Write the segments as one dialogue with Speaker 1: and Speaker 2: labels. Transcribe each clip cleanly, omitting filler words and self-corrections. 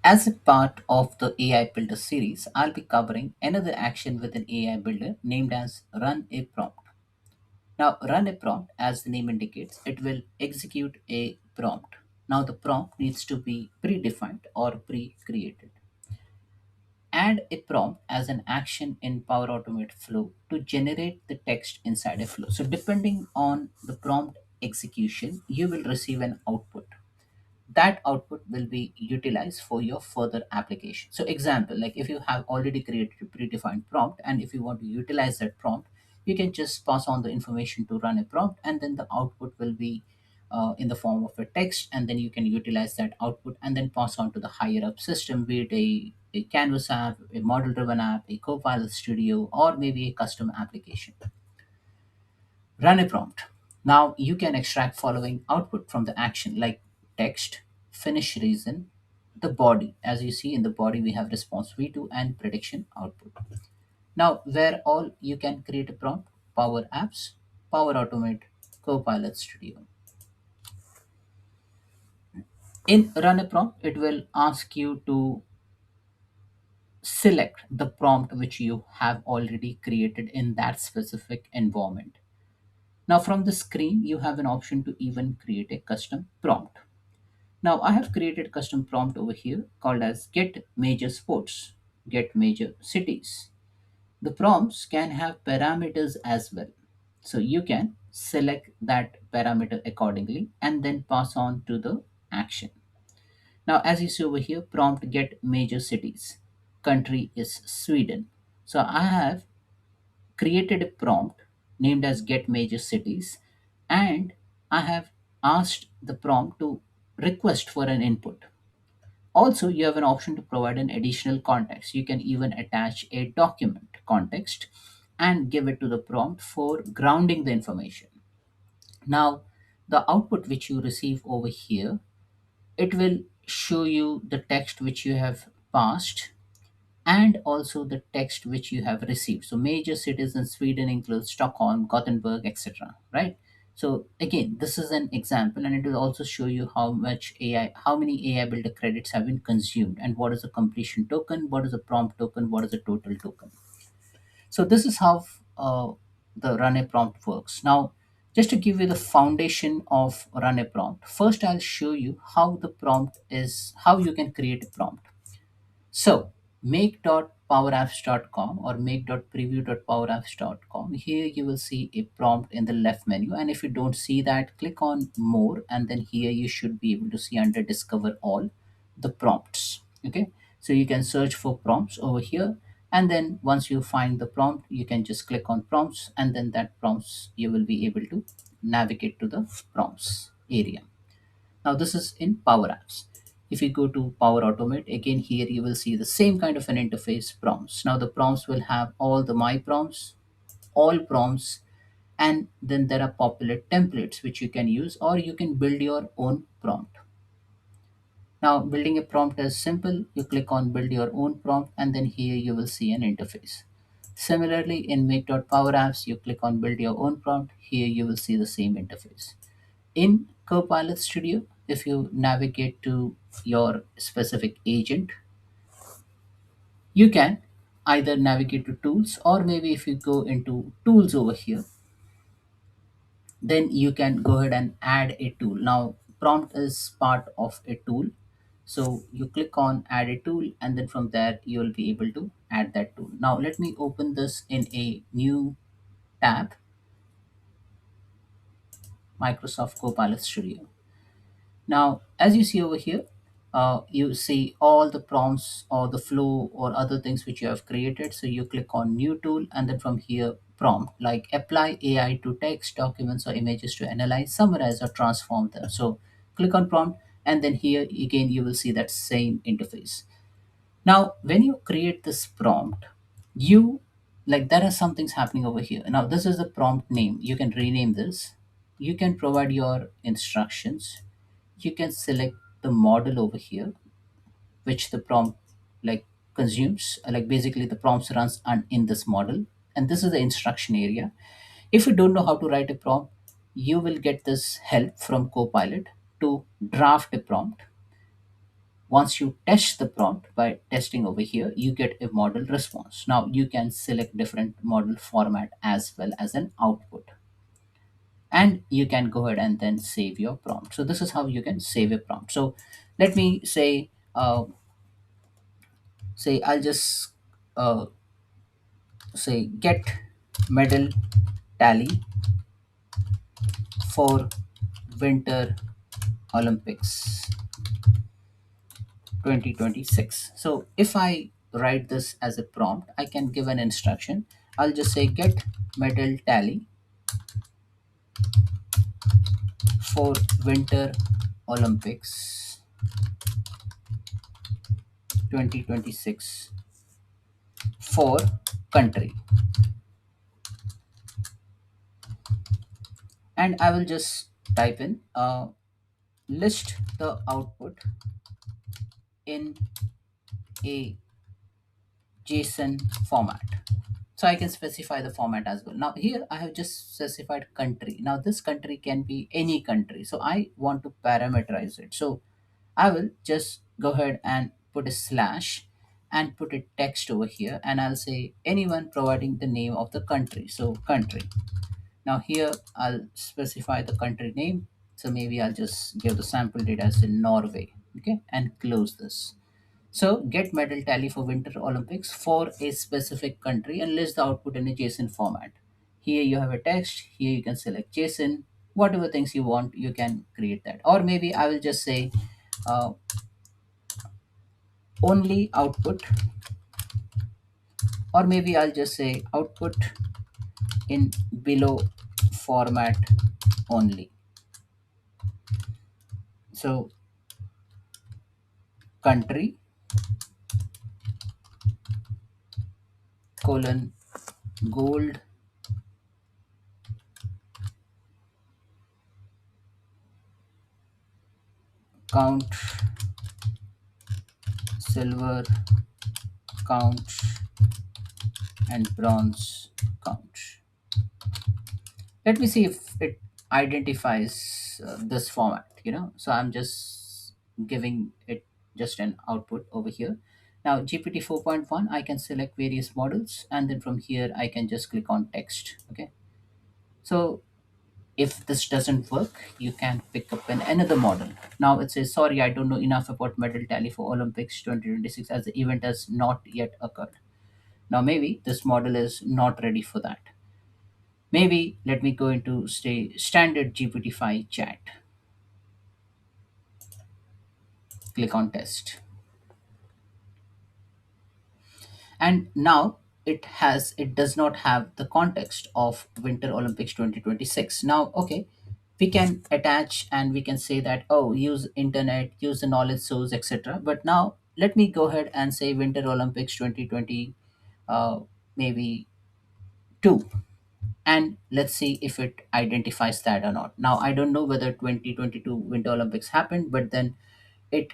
Speaker 1: As a part of the AI Builder series, I'll be covering another action with an AI Builder named as Run a Prompt. Now, run a prompt, as the name indicates, it will execute a prompt. Now, the prompt needs to be predefined or pre created. Add a prompt as an action in Power Automate flow to generate the text inside a flow. So, depending on the prompt execution, you will receive an output. That output will be utilized for your further application. So example, like if you have already created a predefined prompt and if you want to utilize that prompt, you can just pass on the information to run a prompt, and then the output will be in the form of a text, and then you can utilize that output and then pass on to the higher up system, be it a canvas app, a model driven app, a copilot studio, or maybe a custom application. Run a prompt. Now you can extract following output from the action like text, finish reason, the body. As you see in the body, we have response v2 and prediction output. Now, where all you can create a prompt, Power Apps, Power Automate, Copilot Studio. In Run a Prompt, it will ask you to select the prompt which you have already created in that specific environment. Now, from the screen, you have an option to even create a custom prompt. Now I have created custom prompt over here called as get major sports, get major cities. The prompts can have parameters as well. So you can select that parameter accordingly and then pass on to the action. Now as you see over here, prompt get major cities. Country is Sweden. So I have created a prompt named as get major cities, and I have asked the prompt to request for an input. Also, you have an option to provide an additional context. You can even attach a document context and give it to the prompt for grounding the information. Now, the output which you receive over here, it will show you the text which you have passed and also the text which you have received. So major cities in Sweden include Stockholm, Gothenburg, etc. Right? So again, this is an example, and it will also show you how many AI builder credits have been consumed, and what is the completion token, what is the prompt token, what is the total token. So this is how the run a prompt works. Now, just to give you the foundation of run a prompt, first I'll show you how you can create a prompt. So make.powerapps.com or make.preview.powerapps.com. Here you will see a prompt in the left menu. And if you don't see that, click on more. And then here you should be able to see under discover all the prompts. Okay. So you can search for prompts over here. And then once you find the prompt, you can just click on prompts, and then that prompts you will be able to navigate to the prompts area. Now this is in Power Apps. If you go to Power Automate, again here you will see the same kind of an interface prompts. Now the prompts will have all the my prompts, all prompts, and then there are popular templates which you can use, or you can build your own prompt. Now building a prompt is simple. You click on build your own prompt, and then here you will see an interface. Similarly, in make.powerapps, you click on build your own prompt. Here you will see the same interface. In Copilot Studio, if you navigate to your specific agent, you can either navigate to tools, or maybe if you go into tools over here, then you can go ahead and add a tool. Now, prompt is part of a tool. So you click on add a tool, and then from there you will be able to add that tool. Now, let me open this in a new tab, Microsoft Copilot Studio. Now, as you see over here, you see all the prompts or the flow or other things which you have created. So you click on new tool, and then from here, prompt like apply AI to text, documents, or images to analyze, summarize, or transform them. So click on prompt, and then here again you will see that same interface. Now, when you create this prompt, you like there are some things happening over here. Now, this is the prompt name. You can rename this. You can provide your instructions. You can select the model over here, which the prompt like consumes. Like basically, the prompts runs in this model, and this is the instruction area. If you don't know how to write a prompt, you will get this help from Copilot to draft a prompt. Once you test the prompt by testing over here, you get a model response. Now you can select different model format as well as an output, and you can go ahead and then save your prompt. So this is how you can save a prompt. So let me say I'll just uh, say get medal tally for winter Olympics 2026. So if I write this as a prompt, I can give an instruction. I'll just say get medal tally for winter Olympics 2026 for country, and I will just type in list the output in a JSON format. So I can specify the format as well. Now here I have just specified country. Now this country can be any country. So I want to parameterize it. So I will just go ahead and put a slash and put a text over here, and I'll say anyone providing the name of the country. So country. Now here I'll specify the country name. So maybe I'll just give the sample data as in Norway. Okay, and close this. So get medal tally for Winter Olympics for a specific country and list the output in a JSON format. Here you have a text, here you can select JSON, whatever things you want, you can create that. Or maybe I will just say uh, only output, or maybe I'll just say output in below format only. So country colon gold count silver count and bronze count. Let me see if it identifies this format, so I'm just giving it just an output over here. Now GPT 4.1, I can select various models, and then from here I can just click on text. Okay, so if this doesn't work, you can pick up another model. Now it says sorry, I don't know enough about medal tally for Olympics 2026 as the event has not yet occurred. Now maybe this model is not ready for that. Maybe let me go into stay standard GPT-5 chat. Click on test. And now it does not have the context of Winter Olympics 2026. Now, okay, we can attach and we can say that, oh, use internet, use the knowledge source, etc. But now let me go ahead and say Winter Olympics 2020, maybe two, and let's see if it identifies that or not. Now I don't know whether 2022 Winter Olympics happened, but then it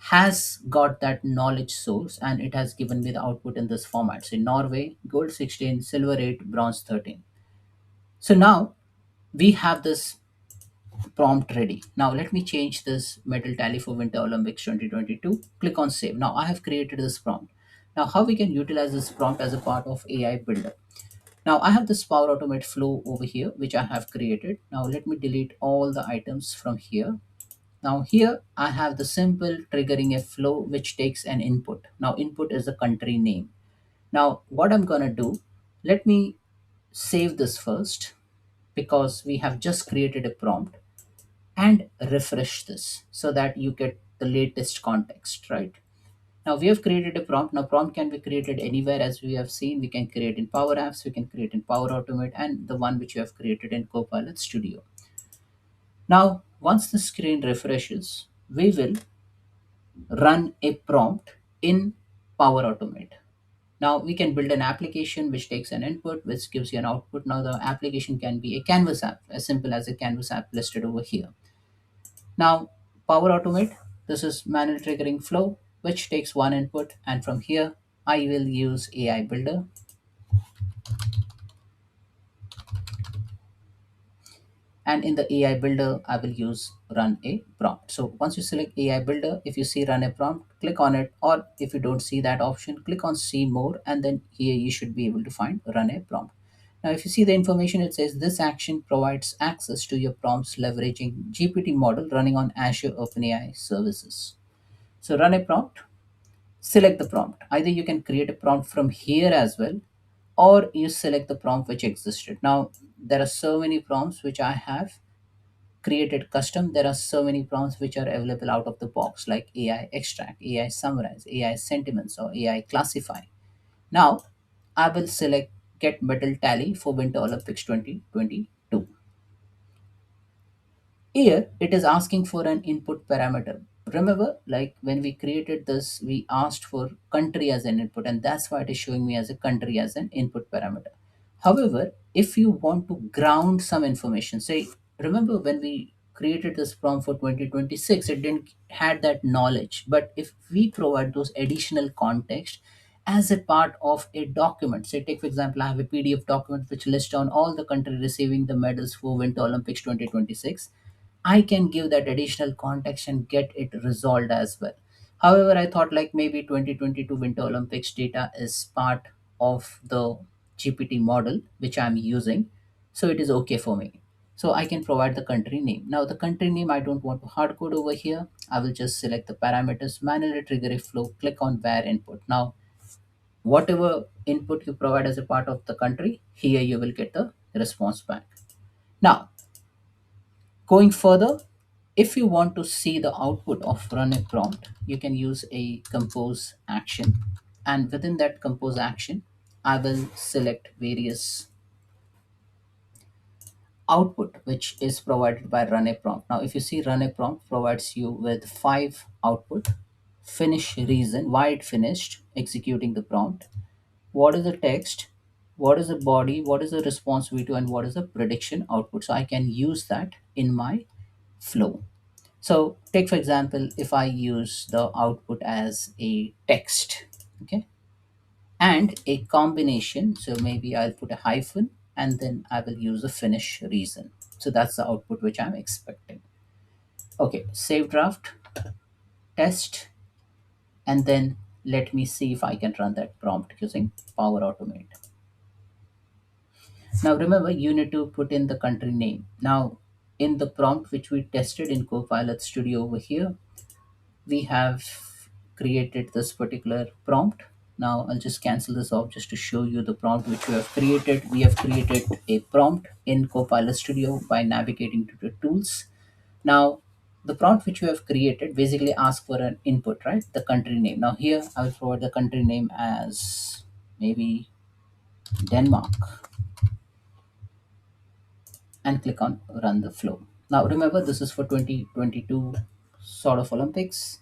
Speaker 1: has got that knowledge source and it has given me the output in this format. So Norway gold 16, silver 8, bronze 13. So now we have this prompt ready. Now let me change this medal tally for Winter Olympics 2022. Click on save. Now I have created this prompt. Now how we can utilize this prompt as a part of AI builder? Now I have this Power Automate flow over here, which I have created. Now let me delete all the items from here. Now here I have the simple triggering a flow which takes an input. Now input is the country name. Now what I'm gonna do, let me save this first because we have just created a prompt, and refresh this so that you get the latest context, right? Now we have created a prompt. Now prompt can be created anywhere, as we have seen. We can create in Power Apps, we can create in Power Automate, and the one which you have created in Copilot Studio. Now once the screen refreshes, we will run a prompt in Power Automate. Now we can build an application which takes an input, which gives you an output. Now the application can be a Canvas app, as simple as a Canvas app listed over here. Now Power Automate, this is manual triggering flow, which takes one input, and from here I will use AI Builder. And in the AI builder, I will use run a prompt. So once you select AI builder, if you see run a prompt, click on it, or if you don't see that option, click on see more, and then here you should be able to find run a prompt. Now, if you see the information, it says this action provides access to your prompts leveraging GPT model running on Azure OpenAI services. So run a prompt, select the prompt. Either you can create a prompt from here as well, or you select the prompt which existed. Now, there are so many prompts which I have created custom. There are so many prompts which are available out of the box, like AI extract, AI summarize, AI sentiments, or AI classify. Now, I will select get medal tally for Winter Olympics 2022. Here, it is asking for an input parameter. Remember, like when we created this, we asked for country as an input, and that's why it is showing me as a country as an input parameter. However, if you want to ground some information, say, remember when we created this prompt for 2026, it didn't had that knowledge. But if we provide those additional context as a part of a document, say, take for example, I have a PDF document which lists down all the countries receiving the medals for Winter Olympics 2026. I can give that additional context and get it resolved as well. However, I thought like maybe 2022 Winter Olympics data is part of the GPT model which I'm using, so it is okay for me. So I can provide the country name. Now the country name I don't want to hard code over here. I will just select the parameters, manually trigger a flow, click on where input. Now whatever input you provide as a part of the country, here you will get the response back. Now going further, if you want to see the output of run a prompt, you can use a compose action. And within that compose action, I will select various output which is provided by run a prompt. Now, if you see run a prompt provides you with five output, finish reason, why it finished executing the prompt, what is the text, what is the body, what is the response v2, and what is the prediction output. So I can use that in my flow. So take for example, if I use the output as a text, okay, and a combination, so maybe I'll put a hyphen and then I will use a finish reason. So that's the output which I'm expecting. Okay, save draft, test, and then let me see if I can run that prompt using Power Automate. Now remember, you need to put in the country name. Now in the prompt which we tested in Copilot Studio over here, we have created this particular prompt. Now I'll just cancel this off just to show you the prompt which we have created. We have created a prompt in Copilot Studio by navigating to the tools. Now the prompt which we have created basically asks for an input, right? The country name. Now here I will provide the country name as maybe Denmark and click on run the flow. Now remember, this is for 2022 sort of Olympics,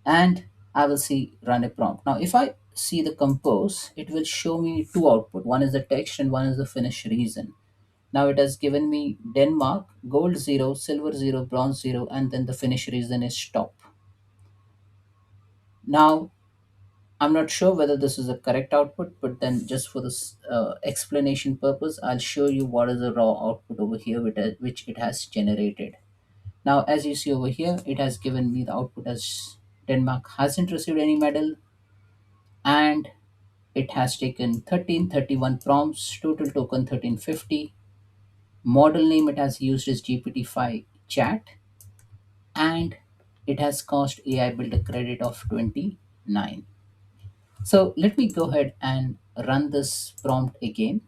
Speaker 1: and I will see run a prompt. Now, if I see the compose, it will show me two output. One is the text and one is the finish reason. Now it has given me Denmark, gold 0, silver 0, bronze 0, and then the finish reason is stop. Now, I'm not sure whether this is a correct output, but then just for this explanation purpose, I'll show you what is the raw output over here which it has generated. Now, as you see over here, it has given me the output as Denmark hasn't received any medal, and it has taken 1331 prompts, total token 1350. Model name it has used is GPT-5 chat, and it has cost AI builder credit of 29. So let me go ahead and run this prompt again.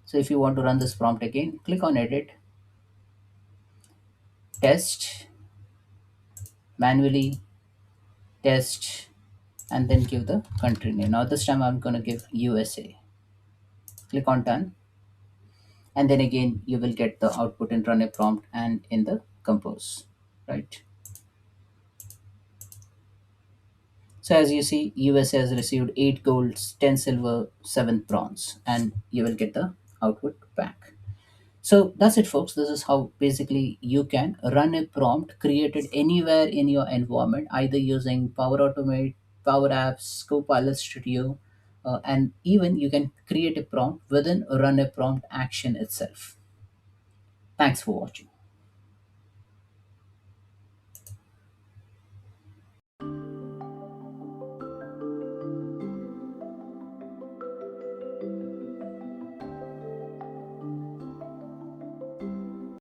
Speaker 1: So if you want to run this prompt again, click on edit, test, manually test, and then give the country name. Now this time I'm going to give USA. Click on done, and then again you will get the output in run a prompt and in the compose, right? So as you see, USA has received 8 golds, 10 silver, 7 bronze, and you will get the output back. So that's it, folks. This is how basically you can run a prompt created anywhere in your environment, either using Power Automate, Power Apps, Copilot Studio, and even you can create a prompt within run a prompt action itself. Thanks for watching.